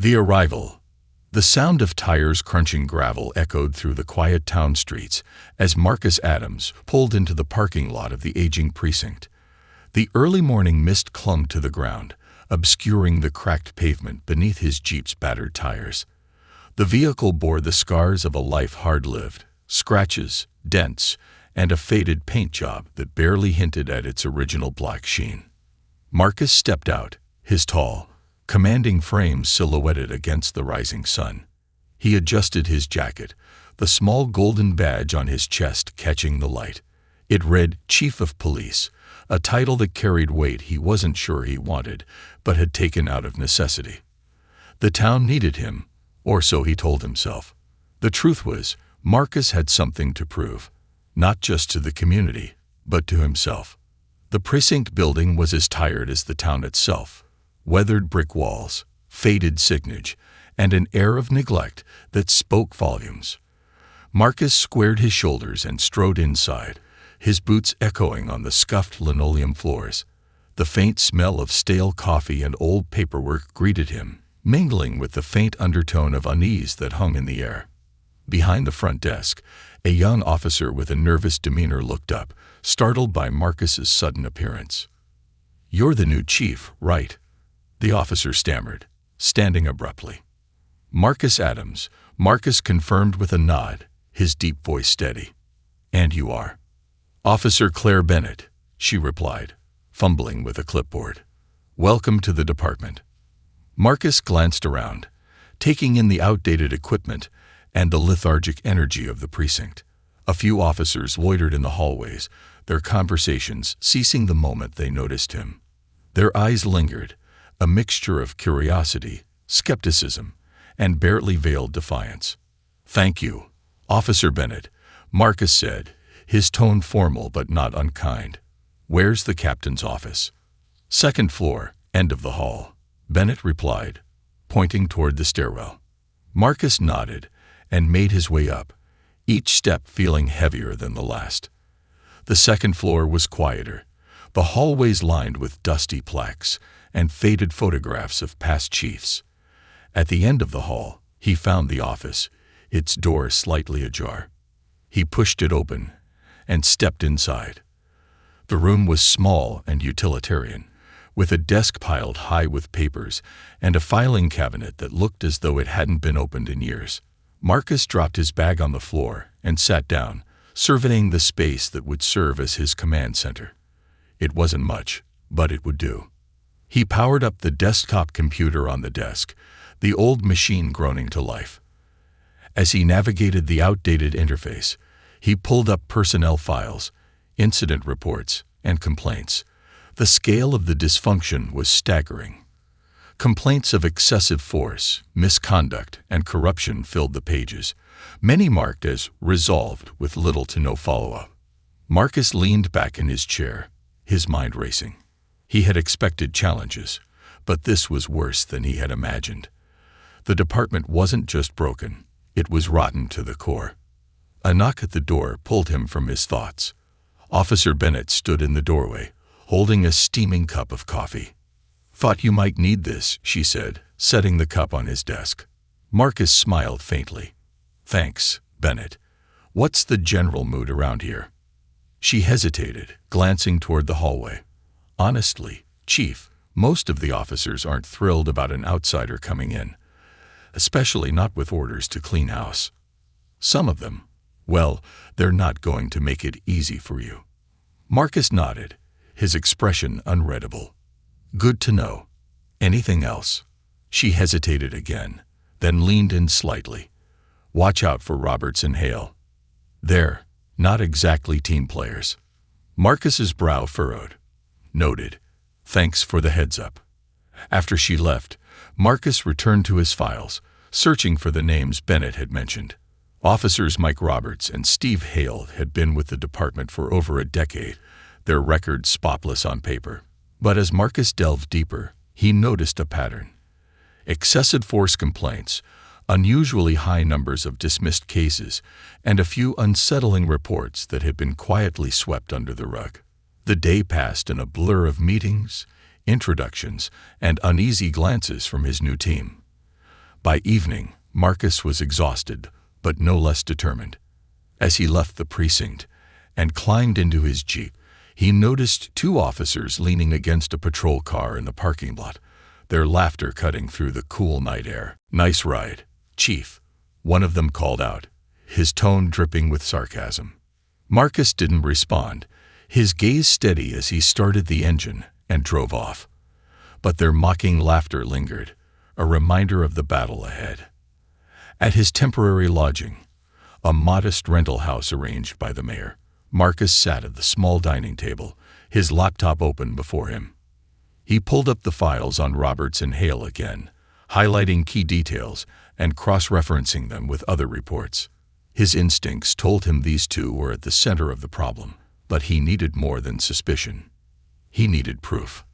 The arrival. The sound of tires crunching gravel echoed through the quiet town streets as Marcus Adams pulled into the parking lot of the aging precinct. The early morning mist clung to the ground, obscuring the cracked pavement beneath his Jeep's battered tires. The vehicle bore the scars of a life hard-lived, scratches, dents, and a faded paint job that barely hinted at its original black sheen. Marcus stepped out, his tall, commanding frame silhouetted against the rising sun. He adjusted his jacket, the small golden badge on his chest catching the light. It read Chief of Police, a title that carried weight he wasn't sure he wanted, but had taken out of necessity. The town needed him, or so he told himself. The truth was, Marcus had something to prove, not just to the community, but to himself. The precinct building was as tired as the town itself. Weathered brick walls, faded signage, and an air of neglect that spoke volumes. Marcus squared his shoulders and strode inside, his boots echoing on the scuffed linoleum floors. The faint smell of stale coffee and old paperwork greeted him, mingling with the faint undertone of unease that hung in the air. Behind the front desk, a young officer with a nervous demeanor looked up, startled by Marcus's sudden appearance. "You're the new chief, right?" the officer stammered, standing abruptly. "Marcus Adams," Marcus confirmed with a nod, his deep voice steady. "And you are?" "Officer Claire Bennett," she replied, fumbling with a clipboard. "Welcome to the department." Marcus glanced around, taking in the outdated equipment and the lethargic energy of the precinct. A few officers loitered in the hallways, their conversations ceasing the moment they noticed him. Their eyes lingered, a mixture of curiosity, skepticism, and barely veiled defiance. "Thank you, Officer Bennett," Marcus said, his tone formal but not unkind. "Where's the captain's office?" "Second floor, end of the hall," Bennett replied, pointing toward the stairwell. Marcus nodded and made his way up, each step feeling heavier than the last. The second floor was quieter, the hallways lined with dusty plaques and faded photographs of past chiefs. At the end of the hall, he found the office, its door slightly ajar. He pushed it open and stepped inside. The room was small and utilitarian, with a desk piled high with papers and a filing cabinet that looked as though it hadn't been opened in years. Marcus dropped his bag on the floor and sat down, surveying the space that would serve as his command center. It wasn't much, but it would do. He powered up the desktop computer on the desk, the old machine groaning to life. As he navigated the outdated interface, he pulled up personnel files, incident reports, and complaints. The scale of the dysfunction was staggering. Complaints of excessive force, misconduct, and corruption filled the pages, many marked as resolved with little to no follow-up. Marcus leaned back in his chair, his mind racing. He had expected challenges, but this was worse than he had imagined. The department wasn't just broken, it was rotten to the core. A knock at the door pulled him from his thoughts. Officer Bennett stood in the doorway, holding a steaming cup of coffee. "Thought you might need this," she said, setting the cup on his desk. Marcus smiled faintly. "Thanks, Bennett. What's the general mood around here?" She hesitated, glancing toward the hallway. "Honestly, Chief, most of the officers aren't thrilled about an outsider coming in, especially not with orders to clean house. Some of them, well, they're not going to make it easy for you." Marcus nodded, his expression unreadable. "Good to know. Anything else?" She hesitated again, then leaned in slightly. "Watch out for Roberts and Hale. They're not exactly team players." Marcus's brow furrowed. "Noted. Thanks for the heads up." After she left, Marcus returned to his files, searching for the names Bennett had mentioned. Officers Mike Roberts and Steve Hale had been with the department for over a decade, their records spotless on paper. But as Marcus delved deeper, he noticed a pattern. Excessive force complaints, unusually high numbers of dismissed cases, and a few unsettling reports that had been quietly swept under the rug. The day passed in a blur of meetings, introductions, and uneasy glances from his new team. By evening, Marcus was exhausted, but no less determined. As he left the precinct and climbed into his Jeep, he noticed two officers leaning against a patrol car in the parking lot, their laughter cutting through the cool night air. "Nice ride, Chief," one of them called out, his tone dripping with sarcasm. Marcus didn't respond, his gaze steady as he started the engine and drove off. But their mocking laughter lingered, a reminder of the battle ahead. At his temporary lodging, a modest rental house arranged by the mayor, Marcus sat at the small dining table, his laptop open before him. He pulled up the files on Roberts and Hale again, highlighting key details and cross-referencing them with other reports. His instincts told him these two were at the center of the problem, but he needed more than suspicion. He needed proof.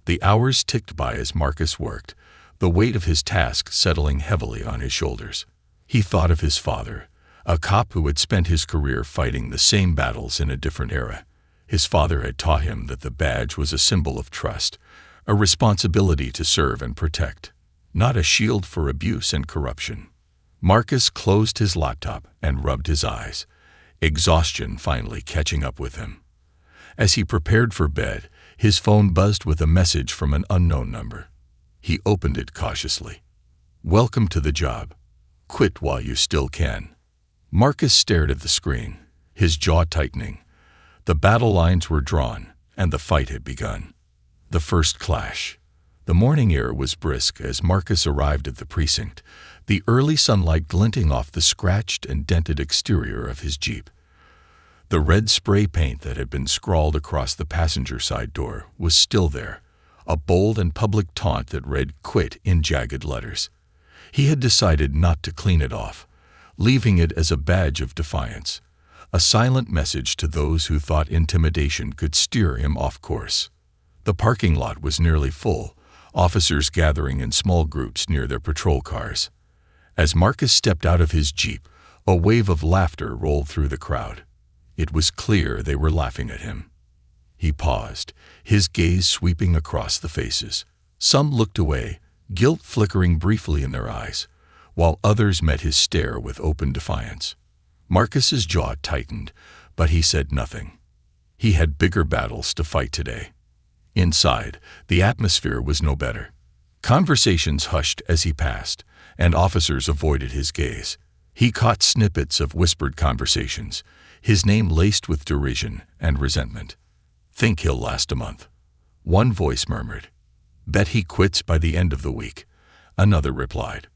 The hours ticked by as Marcus worked, the weight of his task settling heavily on his shoulders. He thought of his father, a cop who had spent his career fighting the same battles in a different era. His father had taught him that the badge was a symbol of trust, a responsibility to serve and protect, not a shield for abuse and corruption. Marcus closed his laptop and rubbed his eyes, exhaustion finally catching up with him. As he prepared for bed, his phone buzzed with a message from an unknown number. He opened it cautiously. "Welcome to the job. Quit while you still can." Marcus stared at the screen, his jaw tightening. The battle lines were drawn, and the fight had begun. The first clash. The morning air was brisk as Marcus arrived at the precinct, the early sunlight glinting off the scratched and dented exterior of his Jeep. The red spray paint that had been scrawled across the passenger side door was still there, a bold and public taunt that read "Quit" in jagged letters. He had decided not to clean it off, leaving it as a badge of defiance, a silent message to those who thought intimidation could steer him off course. The parking lot was nearly full, officers gathering in small groups near their patrol cars. As Marcus stepped out of his Jeep, a wave of laughter rolled through the crowd. It was clear they were laughing at him. He paused, his gaze sweeping across the faces. Some looked away, guilt flickering briefly in their eyes, while others met his stare with open defiance. Marcus's jaw tightened, but he said nothing. He had bigger battles to fight today. Inside, the atmosphere was no better. Conversations hushed as he passed, and officers avoided his gaze. He caught snippets of whispered conversations, his name laced with derision and resentment. "Think he'll last a month," one voice murmured. "Bet he quits by the end of the week," another replied.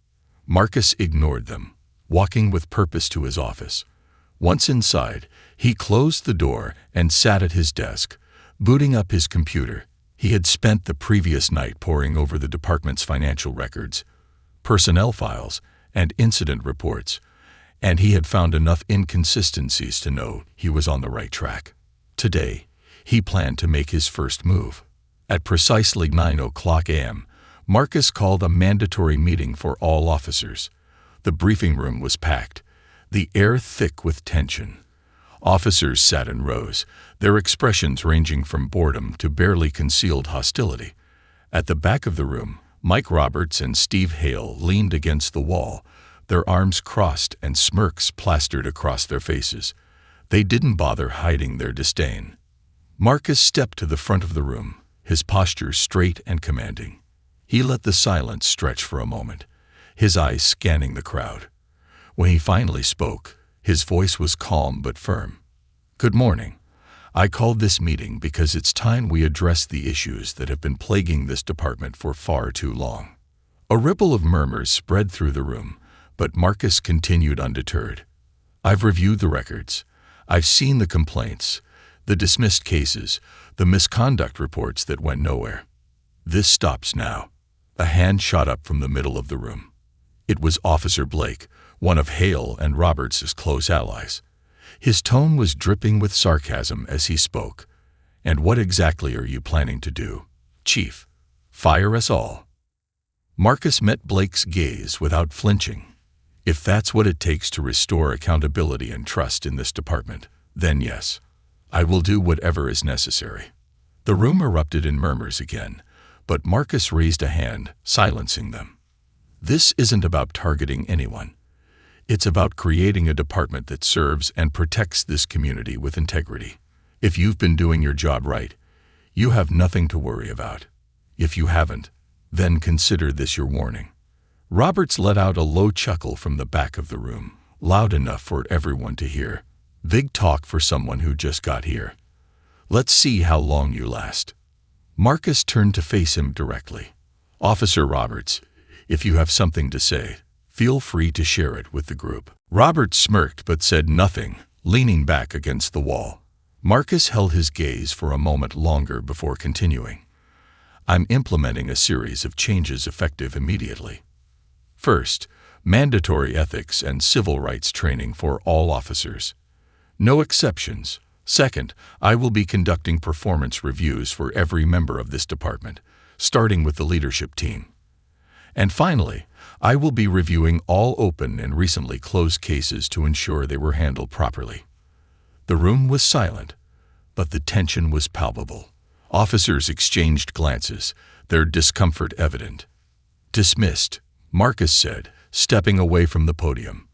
Marcus ignored them, walking with purpose to his office. Once inside, he closed the door and sat at his desk, booting up his computer. He had spent the previous night poring over the department's financial records, personnel files, and incident reports, and he had found enough inconsistencies to know he was on the right track. Today, he planned to make his first move. At precisely 9:00 a.m., Marcus called a mandatory meeting for all officers. The briefing room was packed, the air thick with tension. Officers sat in rows, their expressions ranging from boredom to barely concealed hostility. At the back of the room, Mike Roberts and Steve Hale leaned against the wall, their arms crossed and smirks plastered across their faces. They didn't bother hiding their disdain. Marcus stepped to the front of the room, his posture straight and commanding. He let the silence stretch for a moment, his eyes scanning the crowd. When he finally spoke, his voice was calm but firm. "Good morning. I called this meeting because it's time we address the issues that have been plaguing this department for far too long." A ripple of murmurs spread through the room, but Marcus continued undeterred. "I've reviewed the records. I've seen the complaints, the dismissed cases, the misconduct reports that went nowhere. This stops now." A hand shot up from the middle of the room. It was Officer Blake, one of Hale and Roberts' close allies. His tone was dripping with sarcasm as he spoke. "And what exactly are you planning to do, Chief? Fire us all?" Marcus met Blake's gaze without flinching. "If that's what it takes to restore accountability and trust in this department, then yes, I will do whatever is necessary." The room erupted in murmurs again, but Marcus raised a hand, silencing them. This isn't about targeting anyone. It's about creating a department that serves and protects this community with integrity. If you've been doing your job right, you have nothing to worry about. If you haven't, then consider this your warning." Roberts let out a low chuckle from the back of the room, loud enough for everyone to hear. "Big talk for someone who just got here. Let's see how long you last." Marcus turned to face him directly. "Officer Roberts, if you have something to say, feel free to share it with the group." Roberts smirked but said nothing, leaning back against the wall. Marcus held his gaze for a moment longer before continuing. "I'm implementing a series of changes effective immediately. First, mandatory ethics and civil rights training for all officers. No exceptions. Second, I will be conducting performance reviews for every member of this department, starting with the leadership team. And finally, I will be reviewing all open and recently closed cases to ensure they were handled properly." The room was silent, but the tension was palpable. Officers exchanged glances, their discomfort evident. "Dismissed," Marcus said, stepping away from the podium.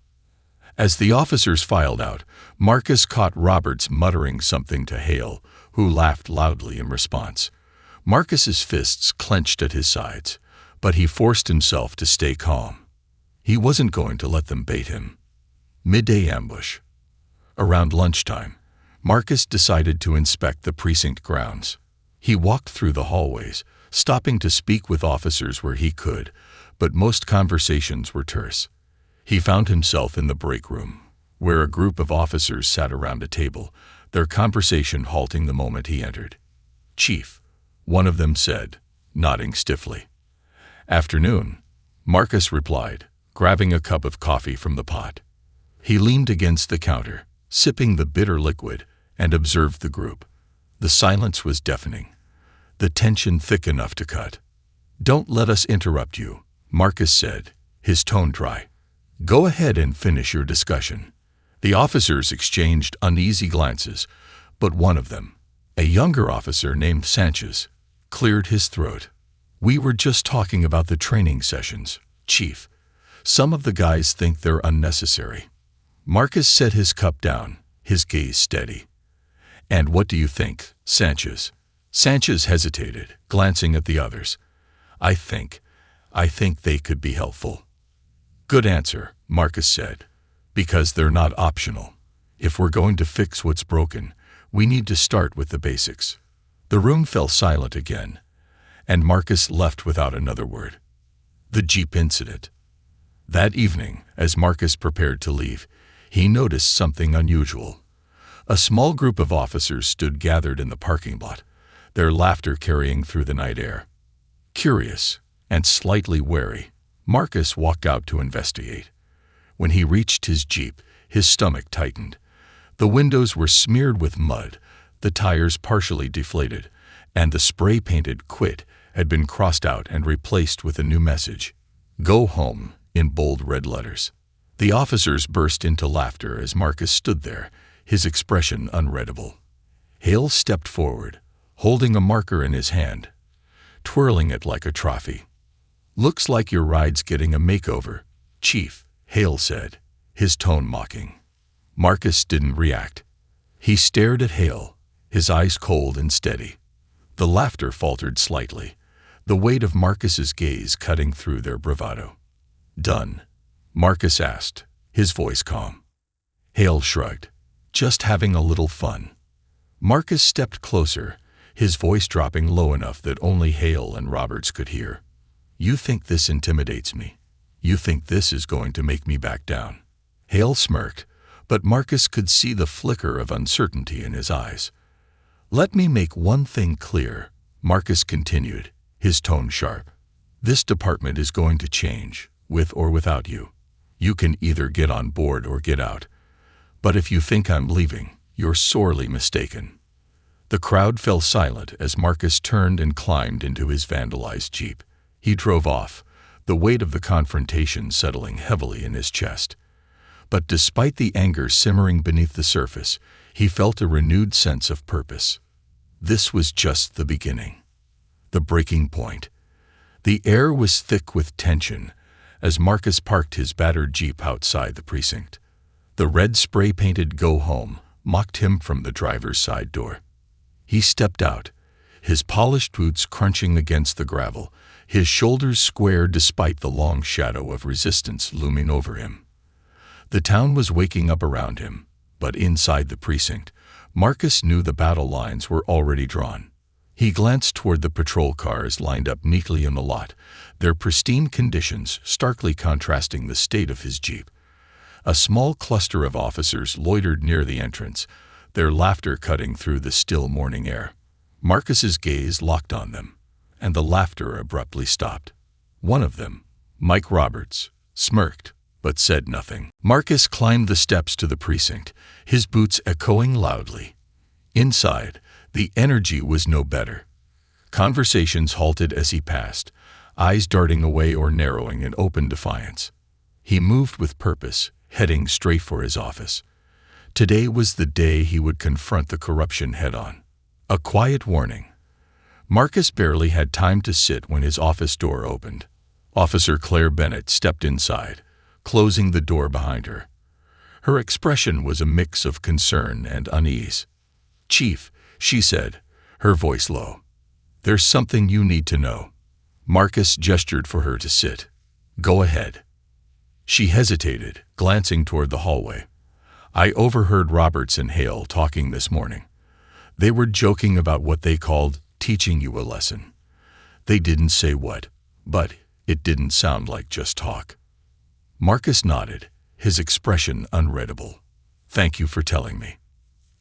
As the officers filed out, Marcus caught Roberts muttering something to Hale, who laughed loudly in response. Marcus's fists clenched at his sides, but he forced himself to stay calm. He wasn't going to let them bait him. Midday ambush. Around lunchtime, Marcus decided to inspect the precinct grounds. He walked through the hallways, stopping to speak with officers where he could, but most conversations were terse. He found himself in the break room, where a group of officers sat around a table, their conversation halting the moment he entered. "Chief," one of them said, nodding stiffly. "Afternoon," Marcus replied, grabbing a cup of coffee from the pot. He leaned against the counter, sipping the bitter liquid, and observed the group. The silence was deafening, the tension thick enough to cut. "Don't let us interrupt you," Marcus said, his tone dry. "Go ahead and finish your discussion." The officers exchanged uneasy glances, but one of them, a younger officer named Sanchez, cleared his throat. "We were just talking about the training sessions, Chief. Some of the guys think they're unnecessary." Marcus set his cup down, his gaze steady. "And what do you think, Sanchez?" Sanchez hesitated, glancing at the others. I think they could be helpful." "Good answer," Marcus said, "because they're not optional. If we're going to fix what's broken, we need to start with the basics." The room fell silent again, and Marcus left without another word. The Jeep incident. That evening, as Marcus prepared to leave, he noticed something unusual. A small group of officers stood gathered in the parking lot, their laughter carrying through the night air. Curious and slightly wary, Marcus walked out to investigate. When he reached his Jeep, his stomach tightened. The windows were smeared with mud, the tires partially deflated, and the spray-painted "Quit" had been crossed out and replaced with a new message, "Go home," in bold red letters. The officers burst into laughter as Marcus stood there, his expression unreadable. Hale stepped forward, holding a marker in his hand, twirling it like a trophy. "Looks like your ride's getting a makeover, Chief," Hale said, his tone mocking. Marcus didn't react. He stared at Hale, his eyes cold and steady. The laughter faltered slightly, the weight of Marcus's gaze cutting through their bravado. "Done?" Marcus asked, his voice calm. Hale shrugged. "Just having a little fun." Marcus stepped closer, his voice dropping low enough that only Hale and Roberts could hear. "You think this intimidates me? You think this is going to make me back down?" Hale smirked, but Marcus could see the flicker of uncertainty in his eyes. "Let me make one thing clear," Marcus continued, his tone sharp. "This department is going to change, with or without you. You can either get on board or get out. But if you think I'm leaving, you're sorely mistaken." The crowd fell silent as Marcus turned and climbed into his vandalized Jeep. He drove off, the weight of the confrontation settling heavily in his chest. But despite the anger simmering beneath the surface, he felt a renewed sense of purpose. This was just the beginning. The breaking point. The air was thick with tension, as Marcus parked his battered Jeep outside the precinct. The red spray-painted "Go Home" mocked him from the driver's side door. He stepped out, his polished boots crunching against the gravel, his shoulders square despite the long shadow of resistance looming over him. The town was waking up around him, but inside the precinct, Marcus knew the battle lines were already drawn. He glanced toward the patrol cars lined up neatly in the lot, their pristine conditions starkly contrasting the state of his Jeep. A small cluster of officers loitered near the entrance, their laughter cutting through the still morning air. Marcus's gaze locked on them, and the laughter abruptly stopped. One of them, Mike Roberts, smirked, but said nothing. Marcus climbed the steps to the precinct, his boots echoing loudly. Inside, the energy was no better. Conversations halted as he passed, eyes darting away or narrowing in open defiance. He moved with purpose, heading straight for his office. Today was the day he would confront the corruption head-on. A quiet warning. Marcus barely had time to sit when his office door opened. Officer Claire Bennett stepped inside, closing the door behind her. Her expression was a mix of concern and unease. "Chief," she said, her voice low, "there's something you need to know." Marcus gestured for her to sit. "Go ahead." She hesitated, glancing toward the hallway. "I overheard Roberts and Hale talking this morning. They were joking about what they called teaching you a lesson. They didn't say what, but it didn't sound like just talk." Marcus nodded, his expression unreadable. "Thank you for telling me.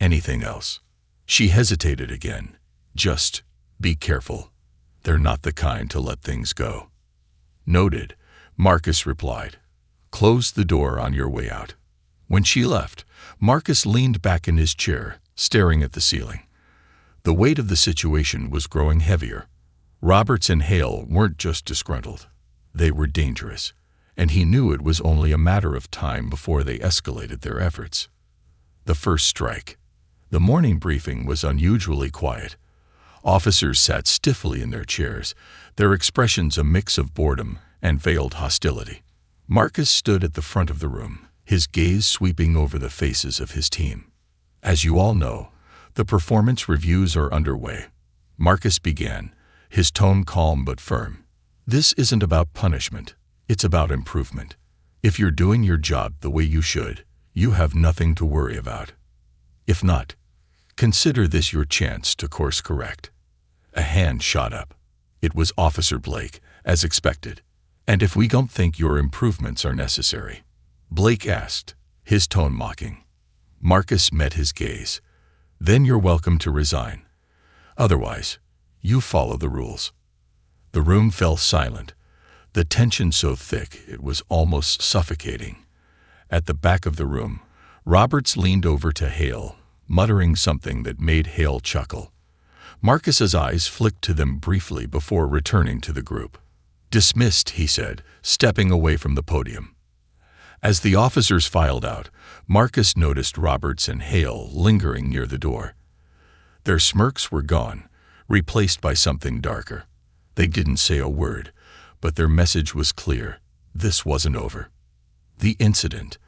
Anything else?" She hesitated again. "Just be careful. They're not the kind to let things go." "Noted," Marcus replied. "Close the door on your way out." When she left, Marcus leaned back in his chair, staring at the ceiling. The weight of the situation was growing heavier. Roberts and Hale weren't just disgruntled. They were dangerous, and he knew it was only a matter of time before they escalated their efforts. The first strike. The morning briefing was unusually quiet. Officers sat stiffly in their chairs, their expressions a mix of boredom and veiled hostility. Marcus stood at the front of the room, his gaze sweeping over the faces of his team. "As you all know, the performance reviews are underway," Marcus began, his tone calm but firm. "This isn't about punishment, it's about improvement. If you're doing your job the way you should, you have nothing to worry about. If not, consider this your chance to course correct." A hand shot up. It was Officer Blake, as expected. "And if we don't think your improvements are necessary?" Blake asked, his tone mocking. Marcus met his gaze. "Then you're welcome to resign. Otherwise, you follow the rules." The room fell silent, the tension so thick it was almost suffocating. At the back of the room, Roberts leaned over to Hale, muttering something that made Hale chuckle. Marcus's eyes flicked to them briefly before returning to the group. "Dismissed," he said, stepping away from the podium. As the officers filed out, Marcus noticed Roberts and Hale lingering near the door. Their smirks were gone, replaced by something darker. They didn't say a word, but their message was clear. This wasn't over. The incident.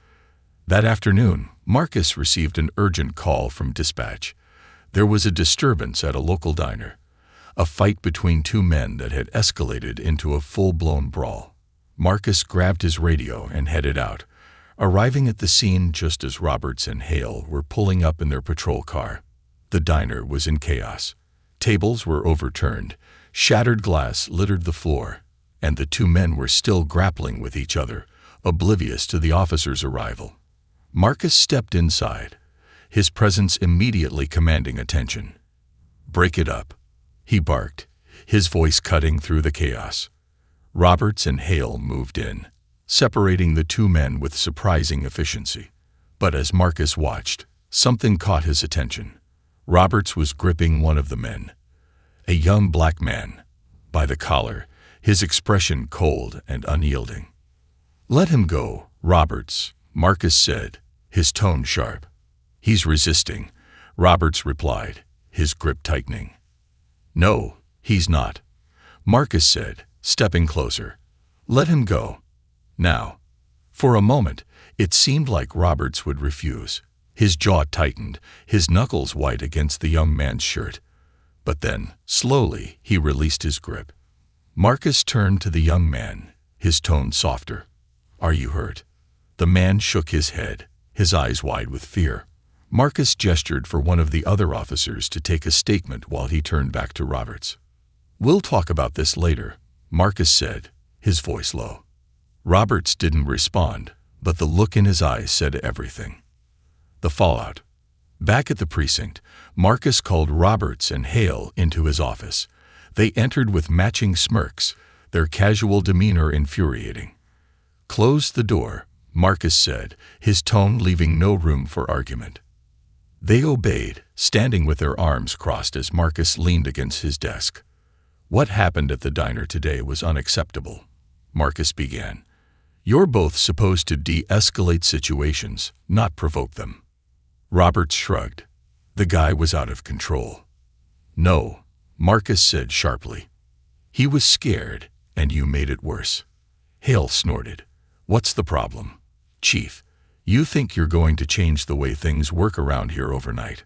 That afternoon, Marcus received an urgent call from dispatch. There was a disturbance at a local diner, a fight between two men that had escalated into a full-blown brawl. Marcus grabbed his radio and headed out, arriving at the scene just as Roberts and Hale were pulling up in their patrol car. The diner was in chaos. Tables were overturned, shattered glass littered the floor, and the two men were still grappling with each other, oblivious to the officer's arrival. Marcus stepped inside, his presence immediately commanding attention. "Break it up," he barked, his voice cutting through the chaos. Roberts and Hale moved in, separating the two men with surprising efficiency. But as Marcus watched, something caught his attention. Roberts was gripping one of the men, a young black man, by the collar, his expression cold and unyielding. "Let him go, Roberts," Marcus said, his tone sharp. "He's resisting," Roberts replied, his grip tightening. "No, he's not," Marcus said, stepping closer. "Let him go." Now, for a moment, it seemed like Roberts would refuse. His jaw tightened, his knuckles white against the young man's shirt. But then, slowly, he released his grip. Marcus turned to the young man, his tone softer. "Are you hurt?" The man shook his head, his eyes wide with fear. Marcus gestured for one of the other officers to take a statement while he turned back to Roberts. "We'll talk about this later," Marcus said, his voice low. Roberts didn't respond, but the look in his eyes said everything. The fallout. Back at the precinct, Marcus called Roberts and Hale into his office. They entered with matching smirks, their casual demeanor infuriating. "Close the door," Marcus said, his tone leaving no room for argument. They obeyed, standing with their arms crossed as Marcus leaned against his desk. "What happened at the diner today was unacceptable," Marcus began. "You're both supposed to de-escalate situations, not provoke them." Roberts shrugged. The guy was out of control. "No," Marcus said sharply. "He was scared, and you made it worse." Hale snorted. "What's the problem? Chief, you think you're going to change the way things work around here overnight?"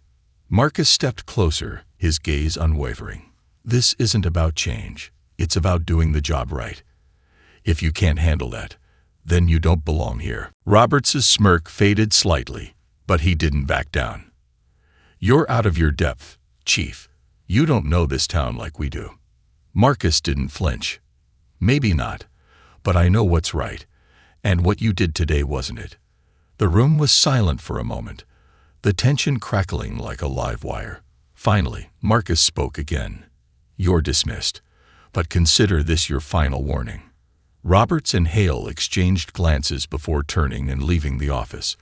Marcus stepped closer, his gaze unwavering. "This isn't about change. It's about doing the job right. If you can't handle that, then you don't belong here." Roberts' smirk faded slightly, but he didn't back down. "You're out of your depth, Chief. You don't know this town like we do." Marcus didn't flinch. "Maybe not, but I know what's right, and what you did today wasn't it." The room was silent for a moment, the tension crackling like a live wire. Finally, Marcus spoke again. "You're dismissed, but consider this your final warning." Roberts and Hale exchanged glances before turning and leaving the office.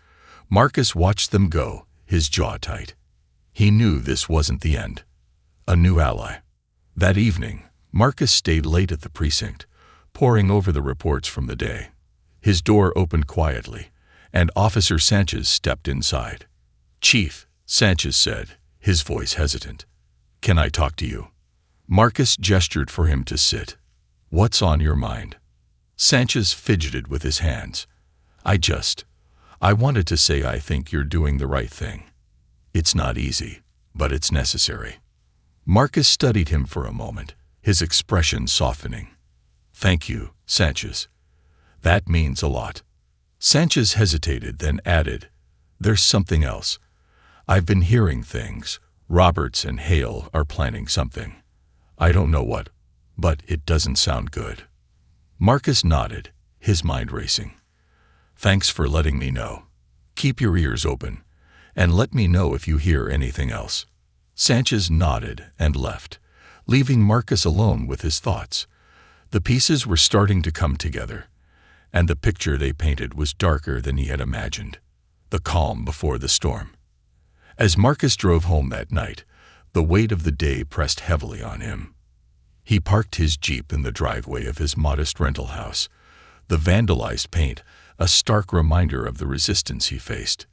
Marcus watched them go, his jaw tight. He knew this wasn't the end. A new ally. That evening, Marcus stayed late at the precinct, poring over the reports from the day. His door opened quietly, and Officer Sanchez stepped inside. "Chief," Sanchez said, his voice hesitant. "Can I talk to you?" Marcus gestured for him to sit. "What's on your mind?" Sanchez fidgeted with his hands. I wanted to say I think you're doing the right thing. It's not easy, but it's necessary." Marcus studied him for a moment, his expression softening. "Thank you, Sanchez. That means a lot." Sanchez hesitated, then added, "There's something else. I've been hearing things. Roberts and Hale are planning something. I don't know what, but it doesn't sound good." Marcus nodded, his mind racing. "Thanks for letting me know. Keep your ears open, and let me know if you hear anything else." Sanchez nodded and left, leaving Marcus alone with his thoughts. The pieces were starting to come together, and the picture they painted was darker than he had imagined. The calm before the storm. As Marcus drove home that night, the weight of the day pressed heavily on him. He parked his Jeep in the driveway of his modest rental house, the vandalized paint a stark reminder of the resistance he faced.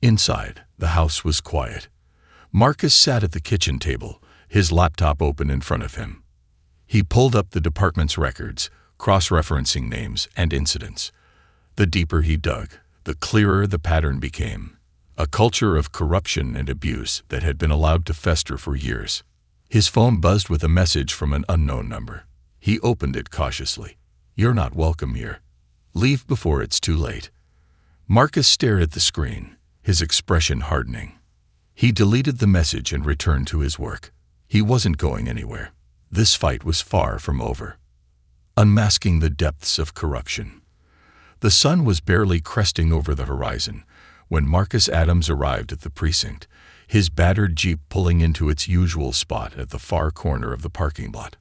Inside, the house was quiet. Marcus sat at the kitchen table, his laptop open in front of him. He pulled up the department's records, cross-referencing names and incidents. The deeper he dug, the clearer the pattern became. A culture of corruption and abuse that had been allowed to fester for years. His phone buzzed with a message from an unknown number. He opened it cautiously. "You're not welcome here. Leave before it's too late." Marcus stared at the screen, his expression hardening. He deleted the message and returned to his work. He wasn't going anywhere. This fight was far from over. Unmasking the depths of corruption. The sun was barely cresting over the horizon when Marcus Adams arrived at the precinct, his battered Jeep pulling into its usual spot at the far corner of the parking lot.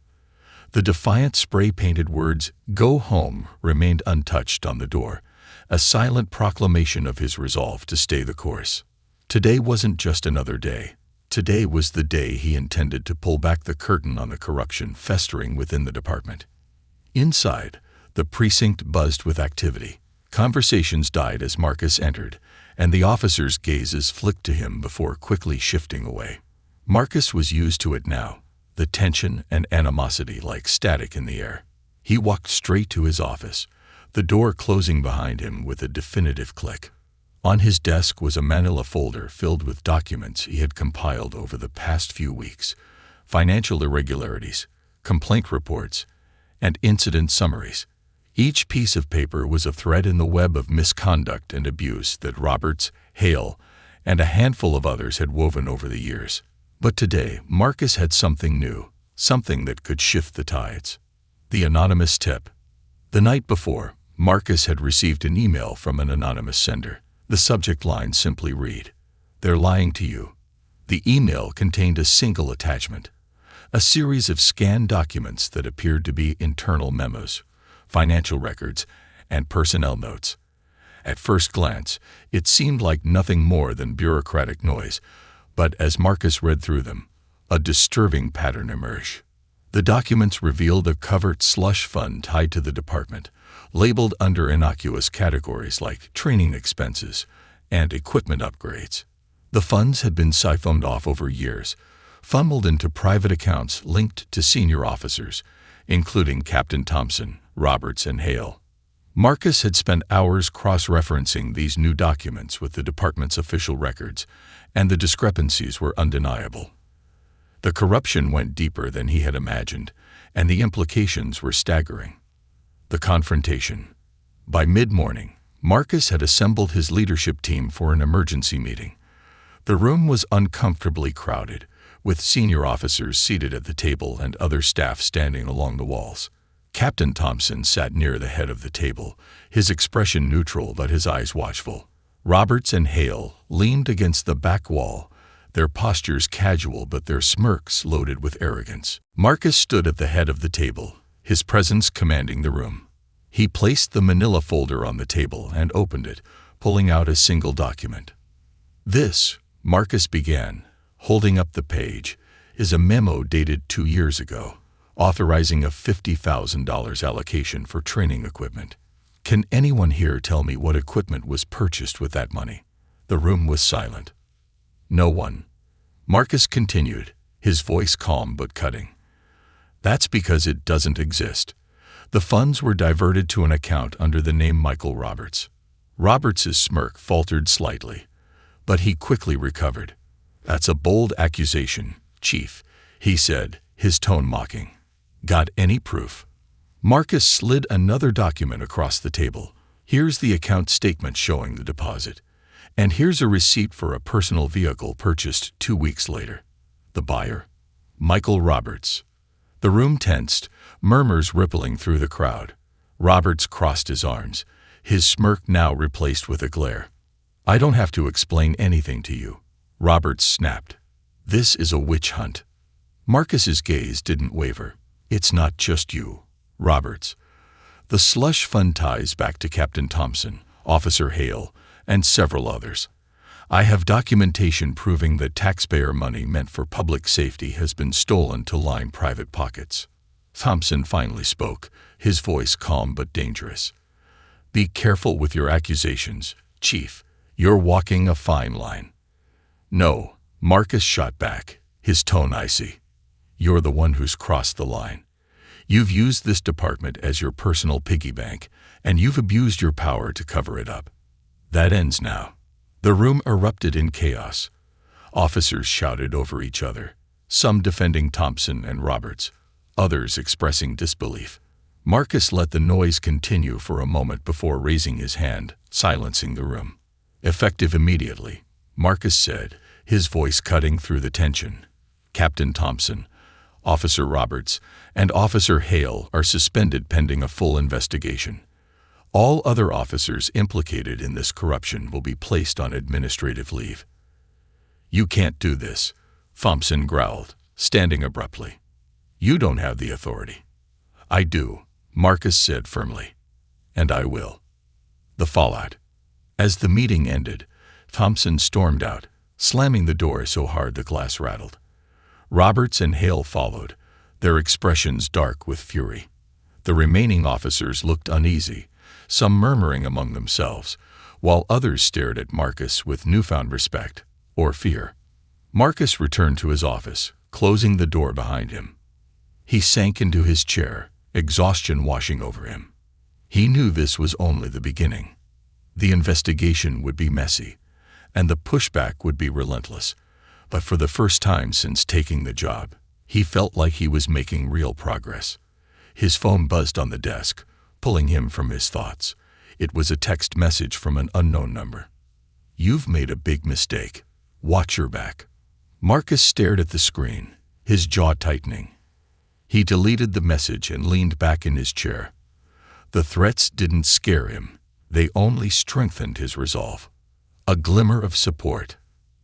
The defiant spray-painted words, "Go home," remained untouched on the door, a silent proclamation of his resolve to stay the course. Today wasn't just another day. Today was the day he intended to pull back the curtain on the corruption festering within the department. Inside, the precinct buzzed with activity. Conversations died as Marcus entered, and the officers' gazes flicked to him before quickly shifting away. Marcus was used to it now, the tension and animosity like static in the air. He walked straight to his office, the door closing behind him with a definitive click. On his desk was a manila folder filled with documents he had compiled over the past few weeks: financial irregularities, complaint reports, and incident summaries. Each piece of paper was a thread in the web of misconduct and abuse that Roberts, Hale, and a handful of others had woven over the years. But today, Marcus had something new, something that could shift the tides. The anonymous tip. The night before, Marcus had received an email from an anonymous sender. The subject line simply read, "They're lying to you." The email contained a single attachment, a series of scanned documents that appeared to be internal memos, financial records, and personnel notes. At first glance, it seemed like nothing more than bureaucratic noise, but as Marcus read through them, a disturbing pattern emerged. The documents revealed a covert slush fund tied to the department, labeled under innocuous categories like training expenses and equipment upgrades. The funds had been siphoned off over years, funneled into private accounts linked to senior officers, including Captain Thompson, Roberts, and Hale. Marcus had spent hours cross-referencing these new documents with the department's official records, and the discrepancies were undeniable. The corruption went deeper than he had imagined, and the implications were staggering. The confrontation. By mid-morning, Marcus had assembled his leadership team for an emergency meeting. The room was uncomfortably crowded, with senior officers seated at the table and other staff standing along the walls. Captain Thompson sat near the head of the table, his expression neutral but his eyes watchful. Roberts and Hale leaned against the back wall, their postures casual but their smirks loaded with arrogance. Marcus stood at the head of the table, his presence commanding the room. He placed the manila folder on the table and opened it, pulling out a single document. "This," Marcus began, holding up the page, "is a memo dated 2 years ago, authorizing a $50,000 allocation for training equipment. Can anyone here tell me what equipment was purchased with that money?" The room was silent. No one. Marcus continued, his voice calm but cutting. "That's because it doesn't exist. The funds were diverted to an account under the name Michael Roberts." Roberts's smirk faltered slightly, but he quickly recovered. "That's a bold accusation, Chief," he said, his tone mocking. "Got any proof?" Marcus slid another document across the table. "Here's the account statement showing the deposit. And here's a receipt for a personal vehicle purchased 2 weeks later. The buyer? Michael Roberts." The room tensed, murmurs rippling through the crowd. Roberts crossed his arms, his smirk now replaced with a glare. "I don't have to explain anything to you," Roberts snapped. "This is a witch hunt." Marcus's gaze didn't waver. "It's not just you, Roberts. The slush fund ties back to Captain Thompson, Officer Hale, and several others. I have documentation proving that taxpayer money meant for public safety has been stolen to line private pockets." Thompson finally spoke, his voice calm but dangerous. "Be careful with your accusations, Chief. You're walking a fine line." "No," Marcus shot back, his tone icy. "You're the one who's crossed the line. You've used this department as your personal piggy bank, and you've abused your power to cover it up. That ends now." The room erupted in chaos. Officers shouted over each other, some defending Thompson and Roberts, others expressing disbelief. Marcus let the noise continue for a moment before raising his hand, silencing the room. "Effective immediately," Marcus said, his voice cutting through the tension. "Captain Thompson, Officer Roberts, and Officer Hale are suspended pending a full investigation. All other officers implicated in this corruption will be placed on administrative leave." "You can't do this," Thompson growled, standing abruptly. "You don't have the authority." "I do," Marcus said firmly. "And I will." The fallout. As the meeting ended, Thompson stormed out, slamming the door so hard the glass rattled. Roberts and Hale followed, their expressions dark with fury. The remaining officers looked uneasy, some murmuring among themselves, while others stared at Marcus with newfound respect, or fear. Marcus returned to his office, closing the door behind him. He sank into his chair, exhaustion washing over him. He knew this was only the beginning. The investigation would be messy, and the pushback would be relentless. But for the first time since taking the job, he felt like he was making real progress. His phone buzzed on the desk, pulling him from his thoughts. It was a text message from an unknown number. "You've made a big mistake. Watch your back." Marcus stared at the screen, his jaw tightening. He deleted the message and leaned back in his chair. The threats didn't scare him. They only strengthened his resolve. A glimmer of support.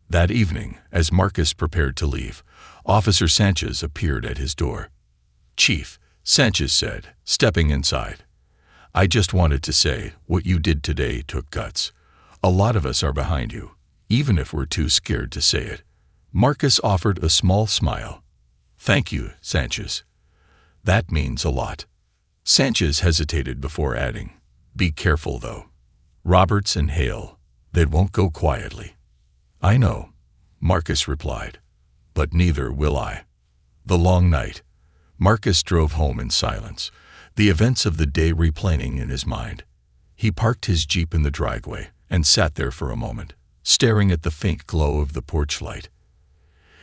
That evening, as Marcus prepared to leave, Officer Sanchez appeared at his door. "Chief," Sanchez said, stepping inside, "I just wanted to say, what you did today took guts. A lot of us are behind you, even if we're too scared to say it." Marcus offered a small smile. "Thank you, Sanchez. That means a lot." Sanchez hesitated before adding, "Be careful, though. Roberts and Hale, they won't go quietly." "I know," Marcus replied, "but neither will I." The long night. Marcus drove home in silence, the events of the day replaying in his mind. He parked his Jeep in the driveway and sat there for a moment, staring at the faint glow of the porch light.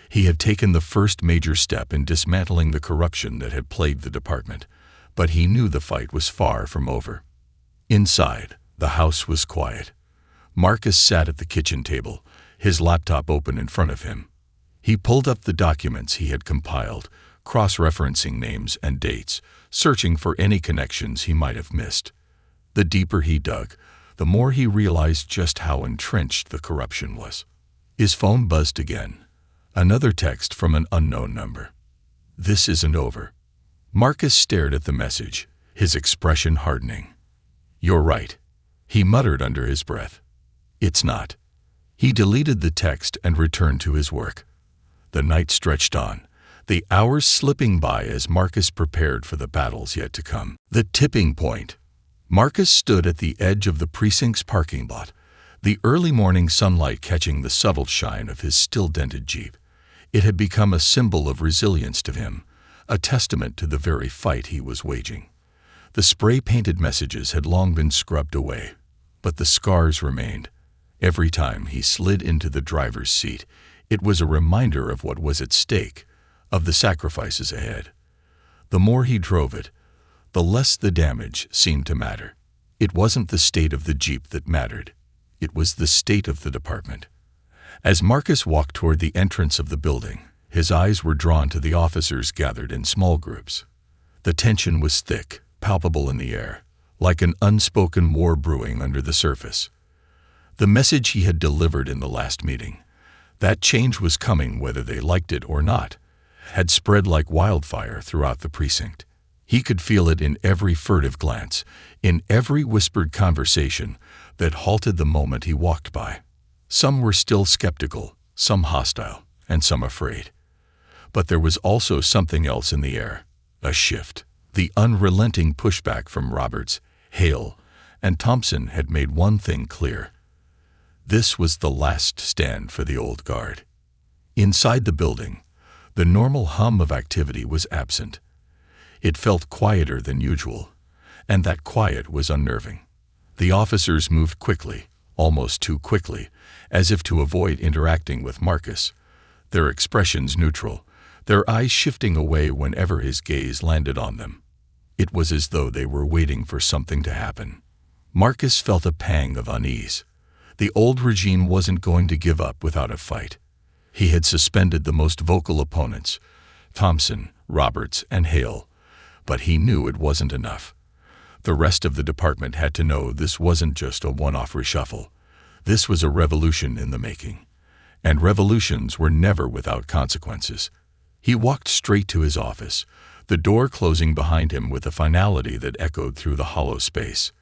He had taken the first major step in dismantling the corruption that had plagued the department, but he knew the fight was far from over. Inside, the house was quiet. Marcus sat at the kitchen table, his laptop open in front of him. He pulled up the documents he had compiled, cross-referencing names and dates, searching for any connections he might have missed. The deeper he dug, the more he realized just how entrenched the corruption was. His phone buzzed again. Another text from an unknown number. "This isn't over." Marcus stared at the message, his expression hardening. "You're right," he muttered under his breath. "It's not." He deleted the text and returned to his work. The night stretched on, the hours slipping by as Marcus prepared for the battles yet to come. The tipping point. Marcus stood at the edge of the precinct's parking lot, the early morning sunlight catching the subtle shine of his still-dented Jeep. It had become a symbol of resilience to him, a testament to the very fight he was waging. The spray-painted messages had long been scrubbed away, but the scars remained. Every time he slid into the driver's seat, it was a reminder of what was at stake, of the sacrifices ahead. The more he drove it, the less the damage seemed to matter. It wasn't the state of the Jeep that mattered. It was the state of the department. As Marcus walked toward the entrance of the building, his eyes were drawn to the officers gathered in small groups. The tension was thick, palpable in the air, like an unspoken war brewing under the surface. The message he had delivered in the last meeting, that change was coming whether they liked it or not, had spread like wildfire throughout the precinct. He could feel it in every furtive glance, in every whispered conversation that halted the moment he walked by. Some were still skeptical, some hostile, and some afraid. But there was also something else in the air, a shift. The unrelenting pushback from Roberts, Hale, and Thompson had made one thing clear. This was the last stand for the old guard. Inside the building, the normal hum of activity was absent. It felt quieter than usual, and that quiet was unnerving. The officers moved quickly, almost too quickly, as if to avoid interacting with Marcus, their expressions neutral, their eyes shifting away whenever his gaze landed on them. It was as though they were waiting for something to happen. Marcus felt a pang of unease. The old regime wasn't going to give up without a fight. He had suspended the most vocal opponents, Thompson, Roberts, and Hale, but he knew it wasn't enough. The rest of the department had to know this wasn't just a one-off reshuffle. This was a revolution in the making, and revolutions were never without consequences. He walked straight to his office, the door closing behind him with a finality that echoed through the hollow space.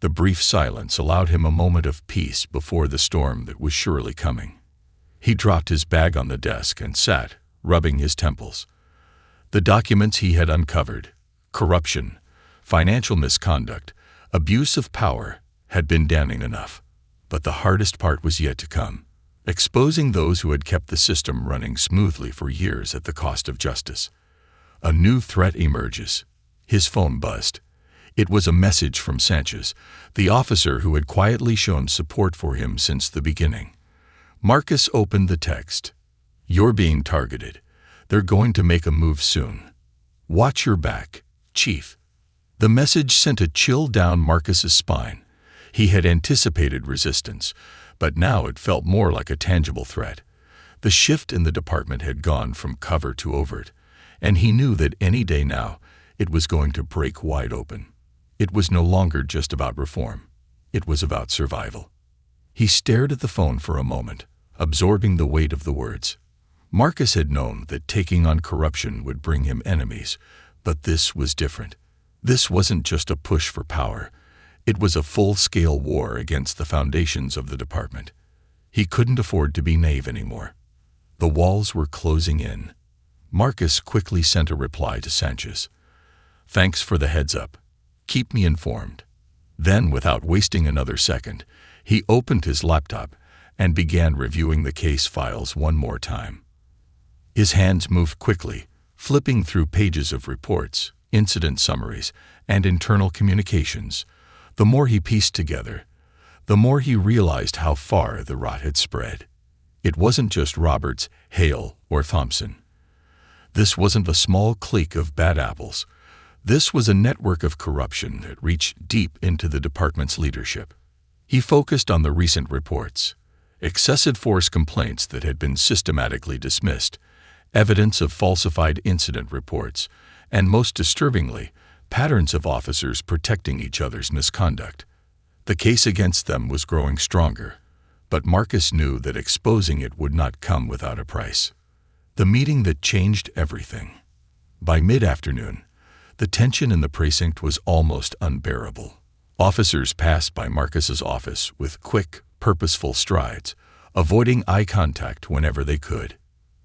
The brief silence allowed him a moment of peace before the storm that was surely coming. He dropped his bag on the desk and sat, rubbing his temples. The documents he had uncovered, corruption, financial misconduct, abuse of power, had been damning enough. But the hardest part was yet to come, exposing those who had kept the system running smoothly for years at the cost of justice. A new threat emerges. His phone buzzed. It was a message from Sanchez, the officer who had quietly shown support for him since the beginning. Marcus opened the text. "You're being targeted. They're going to make a move soon. Watch your back, Chief." The message sent a chill down Marcus's spine. He had anticipated resistance, but now it felt more like a tangible threat. The shift in the department had gone from cover to overt, and he knew that any day now it was going to break wide open. It was no longer just about reform. It was about survival. He stared at the phone for a moment, absorbing the weight of the words. Marcus had known that taking on corruption would bring him enemies, but this was different. This wasn't just a push for power. It was a full-scale war against the foundations of the department. He couldn't afford to be naive anymore. The walls were closing in. Marcus quickly sent a reply to Sanchez. "Thanks for the heads up. Keep me informed." Then, without wasting another second, he opened his laptop and began reviewing the case files one more time. His hands moved quickly, flipping through pages of reports, incident summaries, and internal communications. The more he pieced together, the more he realized how far the rot had spread. It wasn't just Roberts, Hale, or Thompson. This wasn't a small clique of bad apples. This was a network of corruption that reached deep into the department's leadership. He focused on the recent reports, excessive force complaints that had been systematically dismissed, evidence of falsified incident reports, and most disturbingly, patterns of officers protecting each other's misconduct. The case against them was growing stronger, but Marcus knew that exposing it would not come without a price. The meeting that changed everything. By mid-afternoon, the tension in the precinct was almost unbearable. Officers passed by Marcus's office with quick, purposeful strides, avoiding eye contact whenever they could.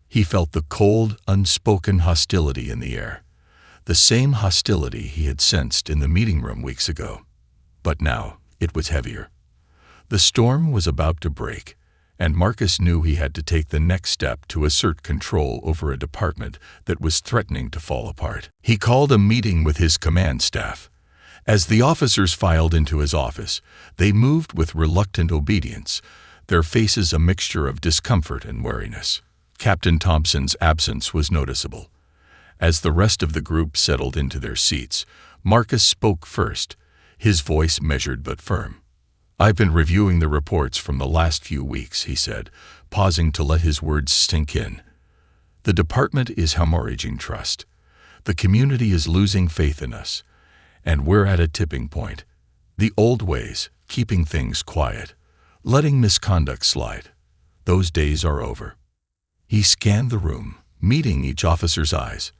He felt the cold, unspoken hostility in the air, the same hostility he had sensed in the meeting room weeks ago. But now it was heavier. The storm was about to break, and Marcus knew he had to take the next step to assert control over a department that was threatening to fall apart. He called a meeting with his command staff. As the officers filed into his office, they moved with reluctant obedience, their faces a mixture of discomfort and wariness. Captain Thompson's absence was noticeable. As the rest of the group settled into their seats, Marcus spoke first, his voice measured but firm. "I've been reviewing the reports from the last few weeks," he said, pausing to let his words sink in. "The department is hemorrhaging trust. The community is losing faith in us, and we're at a tipping point. The old ways, keeping things quiet, letting misconduct slide, those days are over." He scanned the room, meeting each officer's eyes.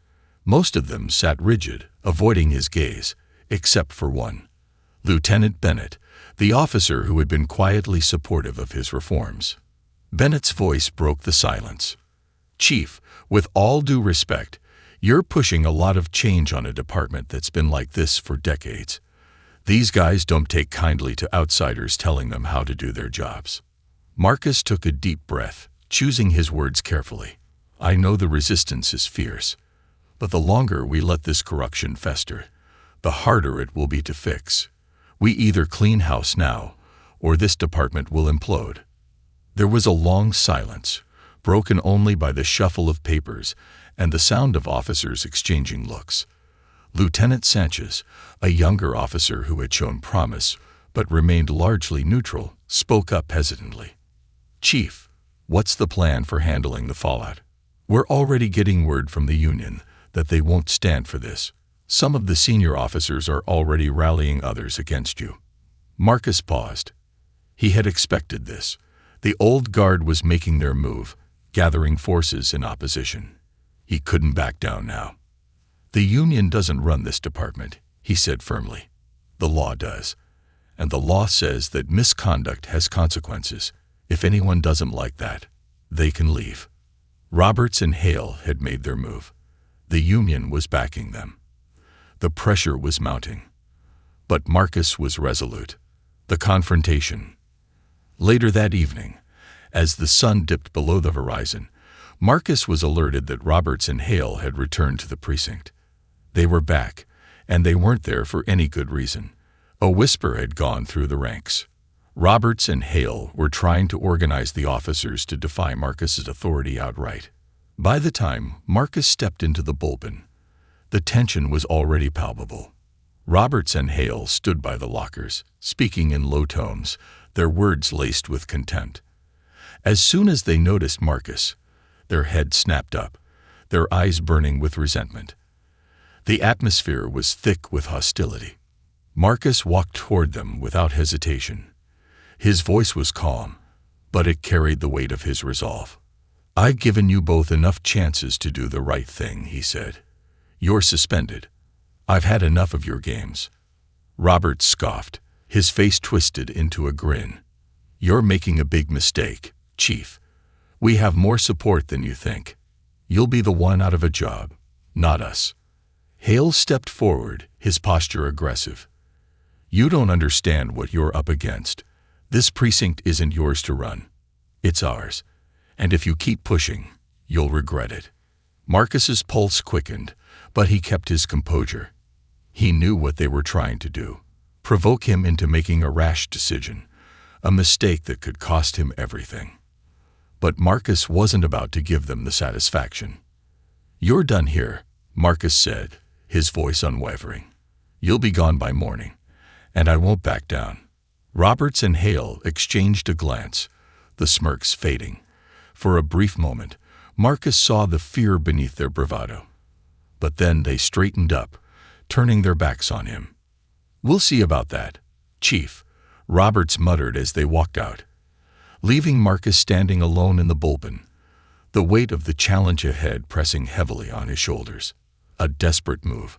Most of them sat rigid, avoiding his gaze, except for one. Lieutenant Bennett, the officer who had been quietly supportive of his reforms. Bennett's voice broke the silence. "Chief, with all due respect, you're pushing a lot of change on a department that's been like this for decades. These guys don't take kindly to outsiders telling them how to do their jobs." Marcus took a deep breath, choosing his words carefully. "I know the resistance is fierce, but the longer we let this corruption fester, the harder it will be to fix. We either clean house now, or this department will implode." There was a long silence, broken only by the shuffle of papers and the sound of officers exchanging looks. Lieutenant Sanchez, a younger officer who had shown promise but remained largely neutral, spoke up hesitantly. "Chief, what's the plan for handling the fallout? We're already getting word from the union that they won't stand for this. Some of the senior officers are already rallying others against you." Marcus paused. He had expected this. The old guard was making their move, gathering forces in opposition. He couldn't back down now. "The union doesn't run this department," he said firmly. "The law does. And the law says that misconduct has consequences. If anyone doesn't like that, they can leave." Roberts and Hale had made their move. The union was backing them. The pressure was mounting. But Marcus was resolute. The confrontation. Later that evening, as the sun dipped below the horizon, Marcus was alerted that Roberts and Hale had returned to the precinct. They were back, and they weren't there for any good reason. A whisper had gone through the ranks. Roberts and Hale were trying to organize the officers to defy Marcus's authority outright. By the time Marcus stepped into the bullpen, the tension was already palpable. Roberts and Hale stood by the lockers, speaking in low tones, their words laced with contempt. As soon as they noticed Marcus, their heads snapped up, their eyes burning with resentment. The atmosphere was thick with hostility. Marcus walked toward them without hesitation. His voice was calm, but it carried the weight of his resolve. "I've given you both enough chances to do the right thing," he said. "You're suspended. I've had enough of your games." Roberts scoffed, his face twisted into a grin. "You're making a big mistake, Chief. We have more support than you think. You'll be the one out of a job, not us." Hale stepped forward, his posture aggressive. "You don't understand what you're up against. This precinct isn't yours to run. It's ours. And if you keep pushing, you'll regret it." Marcus's pulse quickened, but he kept his composure. He knew what they were trying to do, provoke him into making a rash decision, a mistake that could cost him everything. But Marcus wasn't about to give them the satisfaction. "You're done here," Marcus said, his voice unwavering. "You'll be gone by morning, and I won't back down." Roberts and Hale exchanged a glance, the smirks fading. For a brief moment, Marcus saw the fear beneath their bravado. But then they straightened up, turning their backs on him. "We'll see about that, Chief," Roberts muttered as they walked out, leaving Marcus standing alone in the bullpen, the weight of the challenge ahead pressing heavily on his shoulders. A desperate move.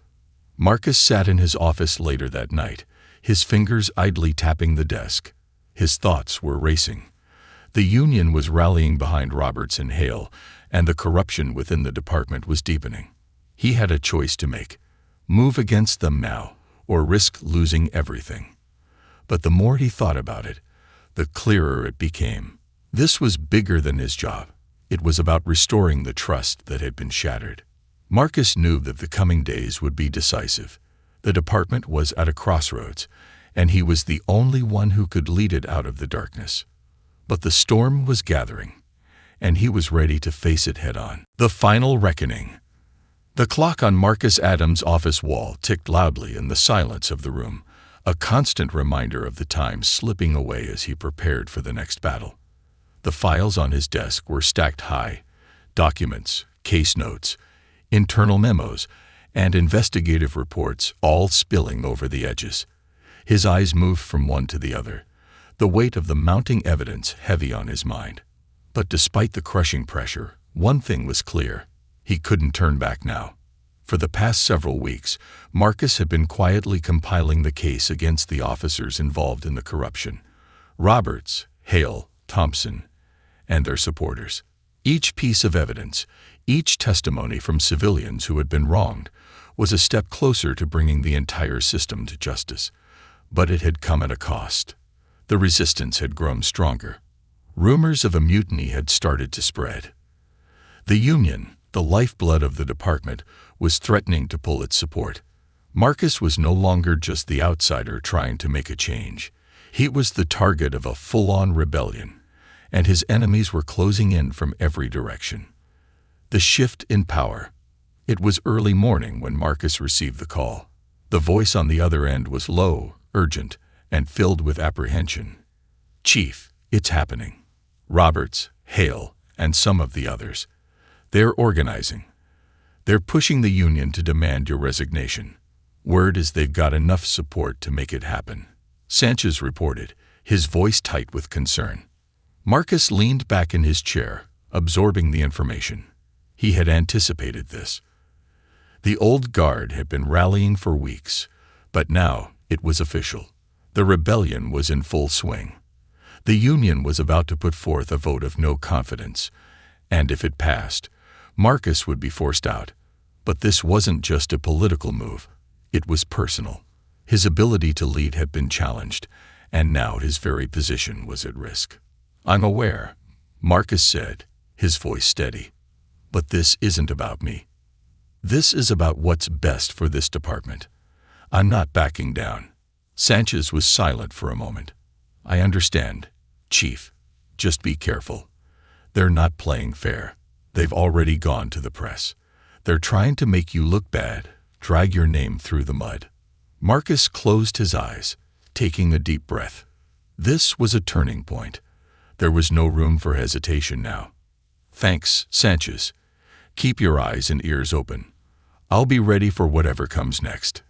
Marcus sat in his office later that night, his fingers idly tapping the desk. His thoughts were racing. The union was rallying behind Roberts and Hale, and the corruption within the department was deepening. He had a choice to make: move against them now, or risk losing everything. But the more he thought about it, the clearer it became. This was bigger than his job. It was about restoring the trust that had been shattered. Marcus knew that the coming days would be decisive. The department was at a crossroads, and he was the only one who could lead it out of the darkness. But the storm was gathering, and he was ready to face it head-on. The final reckoning. The clock on Marcus Adams' office wall ticked loudly in the silence of the room, a constant reminder of the time slipping away as he prepared for the next battle. The files on his desk were stacked high: documents, case notes, internal memos, and investigative reports, all spilling over the edges. His eyes moved from one to the other, the weight of the mounting evidence heavy on his mind. But despite the crushing pressure, one thing was clear: he couldn't turn back now. For the past several weeks, Marcus had been quietly compiling the case against the officers involved in the corruption: Roberts, Hale, Thompson, and their supporters. Each piece of evidence, each testimony from civilians who had been wronged, was a step closer to bringing the entire system to justice. But it had come at a cost. The resistance had grown stronger. Rumors of a mutiny had started to spread. The union, the lifeblood of the department, was threatening to pull its support. Marcus was no longer just the outsider trying to make a change. He was the target of a full-on rebellion, and his enemies were closing in from every direction. The shift in power. It was early morning when Marcus received the call. The voice on the other end was low, urgent, and filled with apprehension. "Chief, it's happening. Roberts, Hale, and some of the others. They're organizing. They're pushing the union to demand your resignation. Word is they've got enough support to make it happen," Sanchez reported, his voice tight with concern. Marcus leaned back in his chair, absorbing the information. He had anticipated this. The old guard had been rallying for weeks, but now it was official. The rebellion was in full swing. The union was about to put forth a vote of no confidence, and if it passed, Marcus would be forced out. But this wasn't just a political move. It was personal. His ability to lead had been challenged, and now his very position was at risk. "I'm aware," Marcus said, his voice steady. "But this isn't about me. This is about what's best for this department. I'm not backing down. Sanchez was silent for a moment. I understand, Chief. Just be careful. They're not playing fair. They've already gone to the press. They're trying to make you look bad, drag your name through the mud. Marcus closed his eyes, taking a deep breath. This was a turning point. There was no room for hesitation now. Thanks, Sanchez. Keep your eyes and ears open. I'll be ready for whatever comes next.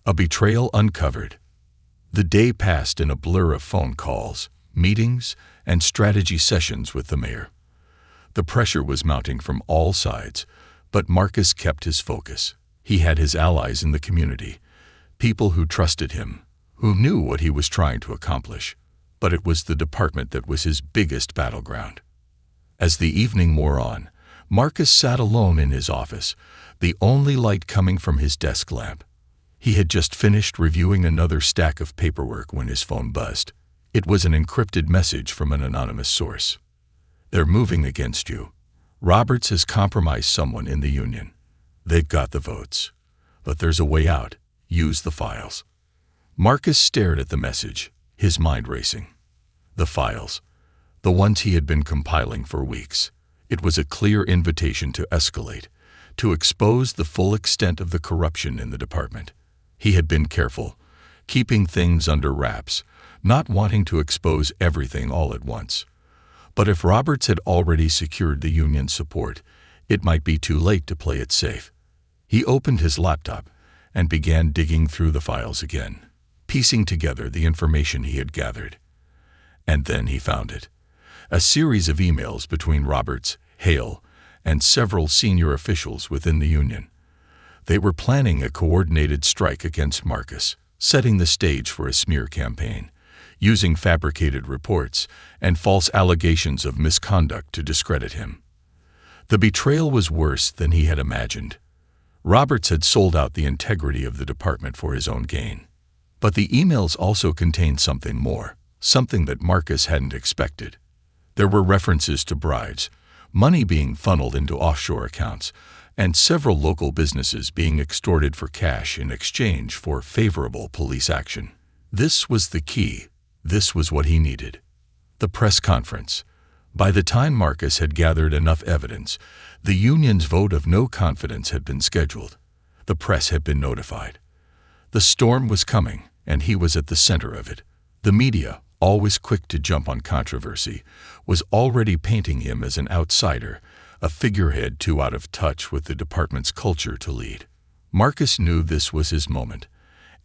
A betrayal uncovered. The day passed in a blur of phone calls, meetings, and strategy sessions with the mayor. The pressure was mounting from all sides, but Marcus kept his focus. He had his allies in the community, people who trusted him, who knew what he was trying to accomplish. But it was the department that was his biggest battleground. As the evening wore on, Marcus sat alone in his office, the only light coming from his desk lamp. He had just finished reviewing another stack of paperwork when his phone buzzed. It was an encrypted message from an anonymous source. They're moving against you. Roberts has compromised someone in the union. They've got the votes. But there's a way out. Use the files. Marcus stared at the message, his mind racing. The files. The ones he had been compiling for weeks. It was a clear invitation to escalate, to expose the full extent of the corruption in the department. He had been careful, keeping things under wraps, not wanting to expose everything all at once. But if Roberts had already secured the union's support, it might be too late to play it safe. He opened his laptop and began digging through the files again, piecing together the information he had gathered. And then he found it. A series of emails between Roberts, Hale, and several senior officials within the union. They were planning a coordinated strike against Marcus, setting the stage for a smear campaign, using fabricated reports and false allegations of misconduct to discredit him. The betrayal was worse than he had imagined. Roberts had sold out the integrity of the department for his own gain. But the emails also contained something more, something that Marcus hadn't expected. There were references to bribes, money being funneled into offshore accounts, and several local businesses being extorted for cash in exchange for favorable police action. This was the key. This was what he needed. The press conference. By the time Marcus had gathered enough evidence, the union's vote of no confidence had been scheduled. The press had been notified. The storm was coming, and he was at the center of it. The media, always quick to jump on controversy, was already painting him as an outsider, a figurehead too out of touch with the department's culture to lead. Marcus knew this was his moment,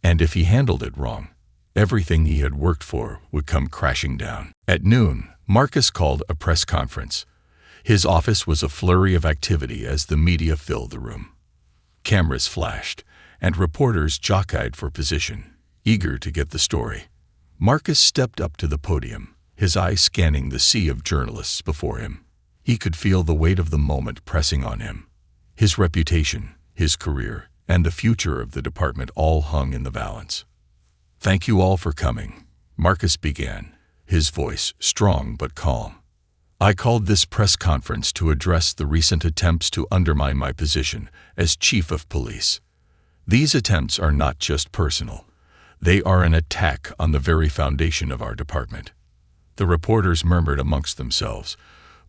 and if he handled it wrong, everything he had worked for would come crashing down. At noon, Marcus called a press conference. His office was a flurry of activity as the media filled the room. Cameras flashed, and reporters jockeyed for position, eager to get the story. Marcus stepped up to the podium, his eyes scanning the sea of journalists before him. He could feel the weight of the moment pressing on him. His reputation, his career, and the future of the department all hung in the balance. "Thank you all for coming," Marcus began, his voice strong but calm. "I called this press conference to address the recent attempts to undermine my position as chief of police. These attempts are not just personal. They are an attack on the very foundation of our department." The reporters murmured amongst themselves,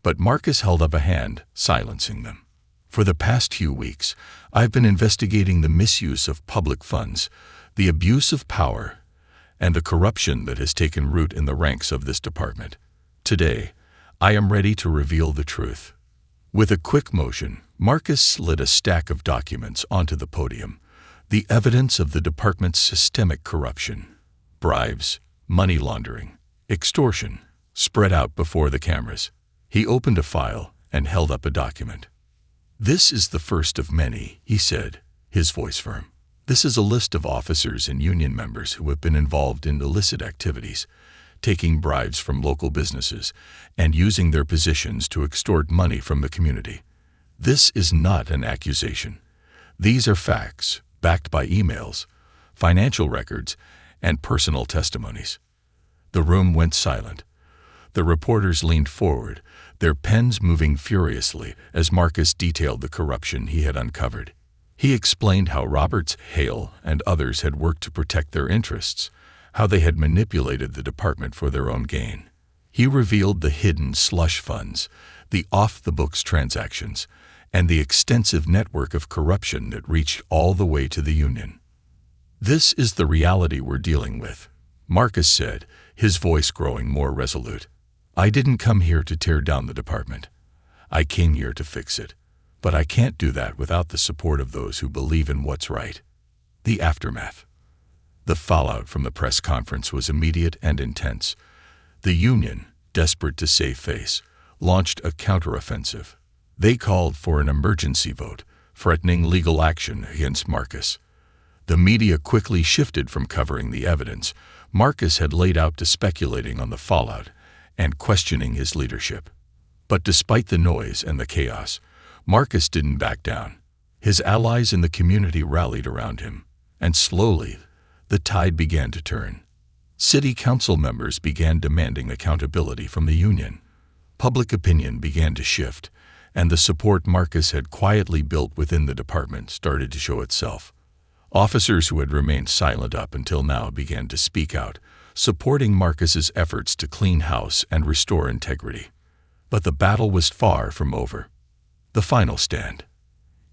but Marcus held up a hand, silencing them. "For the past few weeks, I've been investigating the misuse of public funds, the abuse of power, and the corruption that has taken root in the ranks of this department. Today, I am ready to reveal the truth." With a quick motion, Marcus slid a stack of documents onto the podium, the evidence of the department's systemic corruption, bribes, money laundering, extortion, spread out before the cameras. He opened a file and held up a document. "This is the first of many," he said, his voice firm. "This is a list of officers and union members who have been involved in illicit activities, taking bribes from local businesses and using their positions to extort money from the community. This is not an accusation. These are facts, backed by emails, financial records, and personal testimonies." The room went silent. The reporters leaned forward, their pens moving furiously as Marcus detailed the corruption he had uncovered. He explained how Roberts, Hale, and others had worked to protect their interests, how they had manipulated the department for their own gain. He revealed the hidden slush funds, the off-the-books transactions, and the extensive network of corruption that reached all the way to the union. "This is the reality we're dealing with," Marcus said, his voice growing more resolute. "I didn't come here to tear down the department. I came here to fix it. But I can't do that without the support of those who believe in what's right." The aftermath. The fallout from the press conference was immediate and intense. The union, desperate to save face, launched a counteroffensive. They called for an emergency vote, threatening legal action against Marcus. The media quickly shifted from covering the evidence Marcus had laid out to speculating on the fallout and questioning his leadership. But despite the noise and the chaos, Marcus didn't back down. His allies in the community rallied around him, and slowly, the tide began to turn. City council members began demanding accountability from the union. Public opinion began to shift, and the support Marcus had quietly built within the department started to show itself. Officers who had remained silent up until now began to speak out, supporting Marcus's efforts to clean house and restore integrity. But the battle was far from over. The final stand.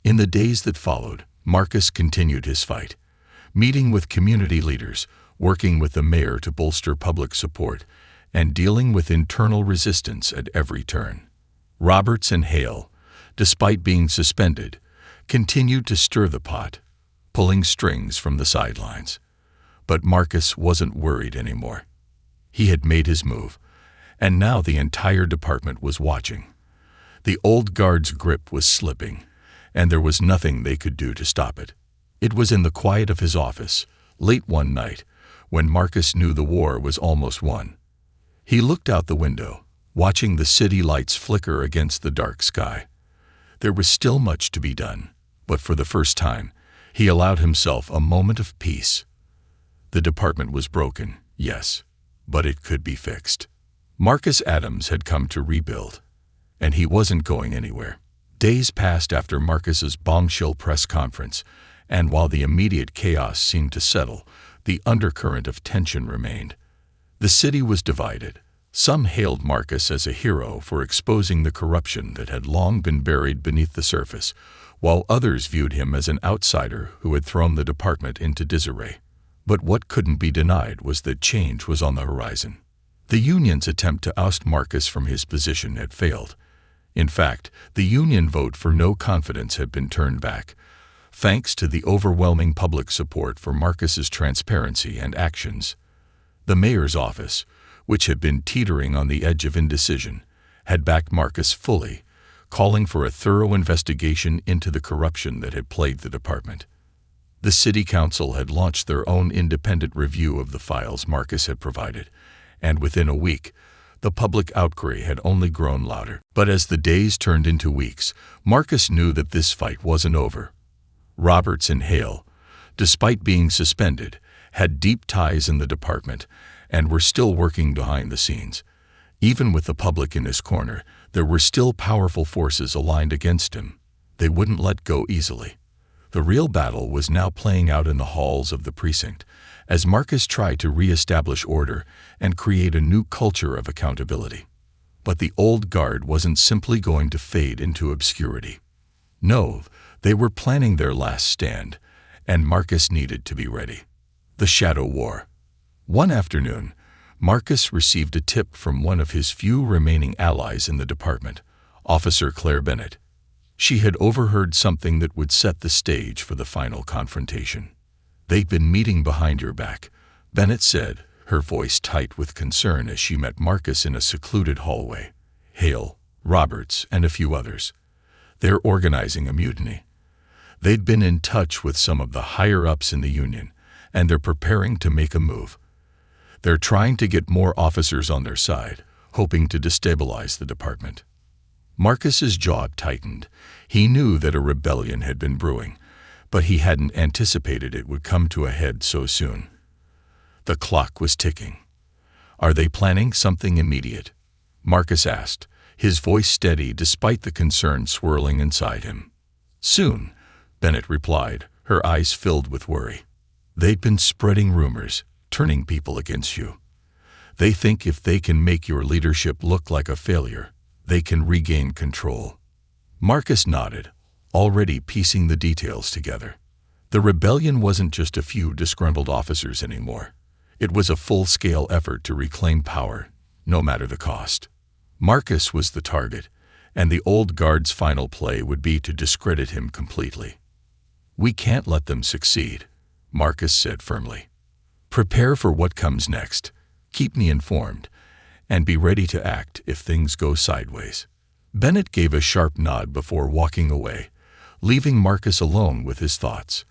In the days that followed, Marcus continued his fight, meeting with community leaders, working with the mayor to bolster public support, and dealing with internal resistance at every turn. Roberts and Hale, despite being suspended, continued to stir the pot, pulling strings from the sidelines. But Marcus wasn't worried anymore. He had made his move, and now the entire department was watching. The old guard's grip was slipping, and there was nothing they could do to stop it. It was in the quiet of his office, late one night, when Marcus knew the war was almost won. He looked out the window, watching the city lights flicker against the dark sky. There was still much to be done, but for the first time, he allowed himself a moment of peace. The department was broken, yes, but it could be fixed. Marcus Adams had come to rebuild, and he wasn't going anywhere. Days passed after Marcus's bombshell press conference, and while the immediate chaos seemed to settle, the undercurrent of tension remained. The city was divided. Some hailed Marcus as a hero for exposing the corruption that had long been buried beneath the surface, while others viewed him as an outsider who had thrown the department into disarray. But what couldn't be denied was that change was on the horizon. The union's attempt to oust Marcus from his position had failed. In fact, the union vote for no confidence had been turned back, thanks to the overwhelming public support for Marcus's transparency and actions. The mayor's office, which had been teetering on the edge of indecision, had backed Marcus fully, calling for a thorough investigation into the corruption that had plagued the department. The city council had launched their own independent review of the files Marcus had provided, and within a week, the public outcry had only grown louder. But as the days turned into weeks, Marcus knew that this fight wasn't over. Roberts and Hale, despite being suspended, had deep ties in the department and were still working behind the scenes. Even with the public in his corner, there were still powerful forces aligned against him. They wouldn't let go easily. The real battle was now playing out in the halls of the precinct, as Marcus tried to re-establish order and create a new culture of accountability. But the old guard wasn't simply going to fade into obscurity. No, they were planning their last stand, and Marcus needed to be ready. The Shadow War. One afternoon, Marcus received a tip from one of his few remaining allies in the department, Officer Claire Bennett. She had overheard something that would set the stage for the final confrontation. "They've been meeting behind your back," Bennett said, her voice tight with concern as she met Marcus in a secluded hallway. "Hale, Roberts, and a few others. They're organizing a mutiny. They'd been in touch with some of the higher-ups in the union, and they're preparing to make a move. They're trying to get more officers on their side, hoping to destabilize the department." Marcus's jaw tightened. He knew that a rebellion had been brewing, but he hadn't anticipated it would come to a head so soon. The clock was ticking. "Are they planning something immediate?" Marcus asked, his voice steady despite the concern swirling inside him. "Soon, Bennett replied, her eyes filled with worry. "They've been spreading rumors, turning people against you. They think if they can make your leadership look like a failure, they can regain control." Marcus nodded, already piecing the details together. The rebellion wasn't just a few disgruntled officers anymore. It was a full-scale effort to reclaim power, no matter the cost. Marcus was the target, and the old guard's final play would be to discredit him completely. "We can't let them succeed," Marcus said firmly. "Prepare for what comes next, keep me informed, and be ready to act if things go sideways." Bennett gave a sharp nod before walking away, leaving Marcus alone with his thoughts.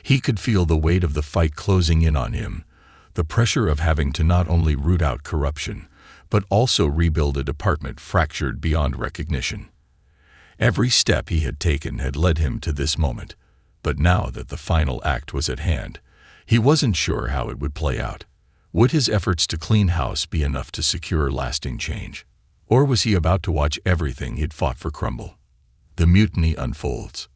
He could feel the weight of the fight closing in on him, the pressure of having to not only root out corruption, but also rebuild a department fractured beyond recognition. Every step he had taken had led him to this moment, but now that the final act was at hand, he wasn't sure how it would play out. Would his efforts to clean house be enough to secure lasting change? Or was he about to watch everything he'd fought for crumble? The mutiny unfolds.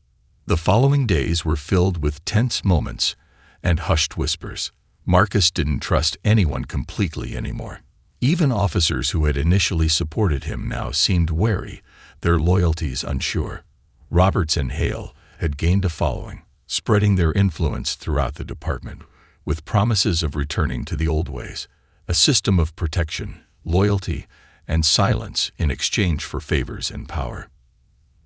The following days were filled with tense moments and hushed whispers. Marcus didn't trust anyone completely anymore. Even officers who had initially supported him now seemed wary, their loyalties unsure. Roberts and Hale had gained a following, spreading their influence throughout the department, with promises of returning to the old ways, a system of protection, loyalty, and silence in exchange for favors and power.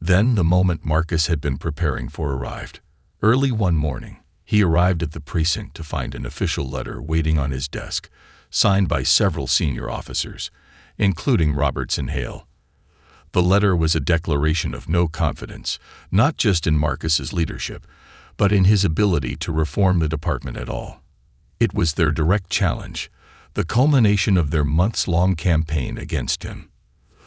Then the moment Marcus had been preparing for arrived. Early one morning, he arrived at the precinct to find an official letter waiting on his desk, signed by several senior officers, including Roberts and Hale. The letter was a declaration of no confidence, not just in Marcus's leadership, but in his ability to reform the department at all. It was their direct challenge, the culmination of their months-long campaign against him.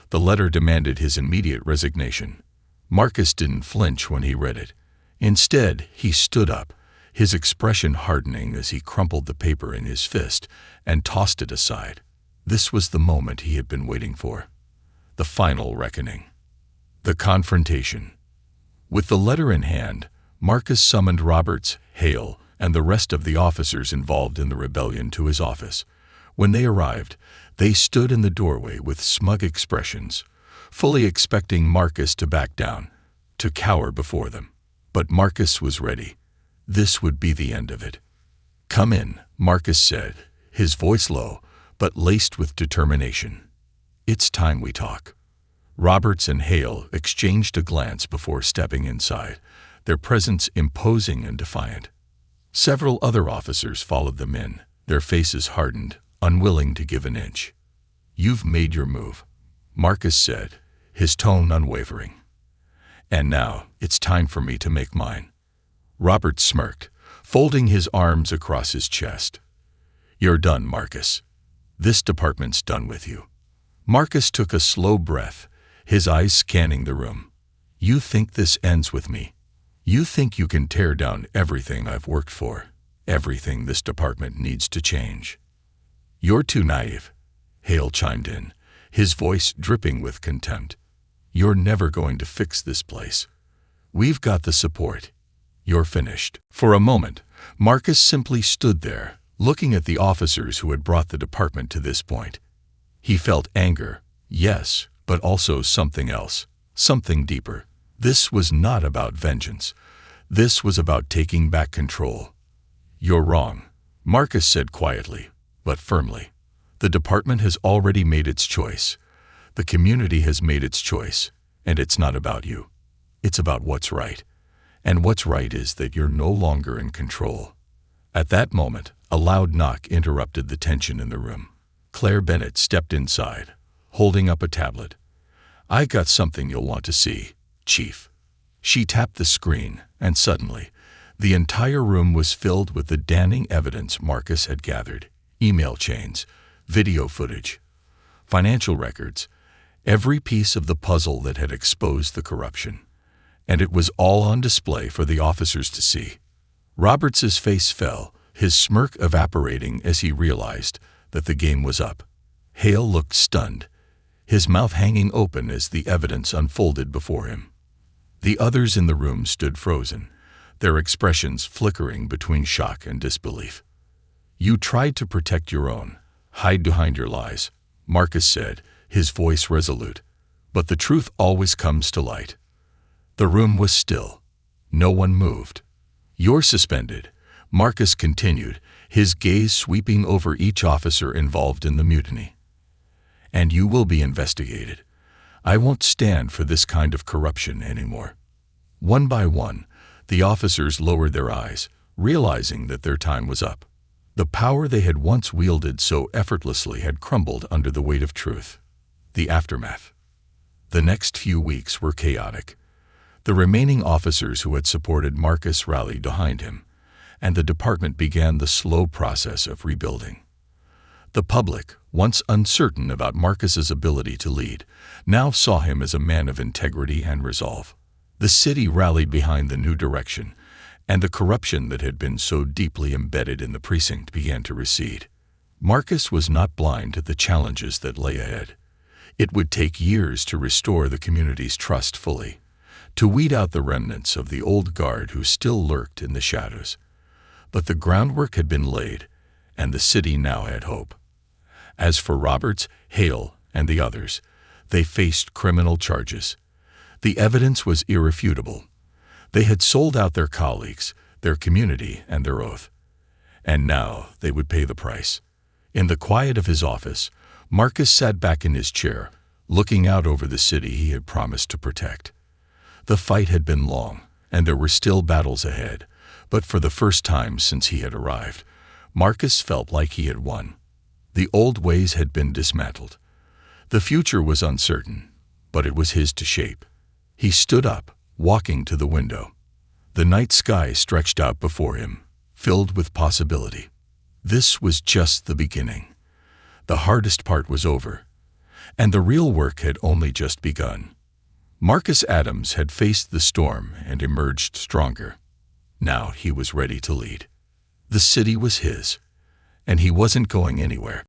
The letter demanded his immediate resignation. Marcus didn't flinch when he read it. Instead, he stood up, his expression hardening as he crumpled the paper in his fist and tossed it aside. This was the moment he had been waiting for. The final reckoning. The confrontation. With the letter in hand, Marcus summoned Roberts, Hale, and the rest of the officers involved in the rebellion to his office. When they arrived, they stood in the doorway with smug expressions, fully expecting Marcus to back down, to cower before them. But Marcus was ready. This would be the end of it. "Come in," Marcus said, his voice low, but laced with determination. "It's time we talk." Roberts and Hale exchanged a glance before stepping inside, their presence imposing and defiant. Several other officers followed them in, their faces hardened, unwilling to give an inch. "You've made your move," Marcus said, his tone unwavering. "And now, it's time for me to make mine." Roberts smirked, folding his arms across his chest. "You're done, Marcus. This department's done with you." Marcus took a slow breath, his eyes scanning the room. "You think this ends with me? You think you can tear down everything I've worked for, everything this department needs to change?" "You're too naive," Hale chimed in, his voice dripping with contempt. "You're never going to fix this place. We've got the support. You're finished." For a moment, Marcus simply stood there, looking at the officers who had brought the department to this point. He felt anger, yes, but also something else, something deeper. This was not about vengeance. This was about taking back control. "You're wrong," Marcus said quietly, but firmly. "The department has already made its choice. The community has made its choice, and it's not about you. It's about what's right. And what's right is that you're no longer in control." At that moment, a loud knock interrupted the tension in the room. Claire Bennett stepped inside, holding up a tablet. "I got something you'll want to see, Chief." She tapped the screen, and suddenly, the entire room was filled with the damning evidence Marcus had gathered. Email chains, video footage, financial records, every piece of the puzzle that had exposed the corruption. And it was all on display for the officers to see. Roberts's face fell, his smirk evaporating as he realized that the game was up. Hale looked stunned, his mouth hanging open as the evidence unfolded before him. The others in the room stood frozen, their expressions flickering between shock and disbelief. "You tried to protect your own, hide behind your lies," Marcus said, his voice resolute. "But the truth always comes to light." The room was still. No one moved. "You're suspended," Marcus continued, his gaze sweeping over each officer involved in the mutiny. "And you will be investigated. I won't stand for this kind of corruption anymore." One by one, the officers lowered their eyes, realizing that their time was up. The power they had once wielded so effortlessly had crumbled under the weight of truth. The aftermath. The next few weeks were chaotic. The remaining officers who had supported Marcus rallied behind him, and the department began the slow process of rebuilding. The public, once uncertain about Marcus's ability to lead, now saw him as a man of integrity and resolve. The city rallied behind the new direction, and the corruption that had been so deeply embedded in the precinct began to recede. Marcus was not blind to the challenges that lay ahead. It would take years to restore the community's trust fully, to weed out the remnants of the old guard who still lurked in the shadows. But the groundwork had been laid, and the city now had hope. As for Roberts, Hale, and the others, they faced criminal charges. The evidence was irrefutable. They had sold out their colleagues, their community, and their oath. And now they would pay the price. In the quiet of his office, Marcus sat back in his chair, looking out over the city he had promised to protect. The fight had been long, and there were still battles ahead, but for the first time since he had arrived, Marcus felt like he had won. The old ways had been dismantled. The future was uncertain, but it was his to shape. He stood up, walking to the window. The night sky stretched out before him, filled with possibility. This was just the beginning. The hardest part was over, and the real work had only just begun. Marcus Adams had faced the storm and emerged stronger. Now he was ready to lead. The city was his, and he wasn't going anywhere.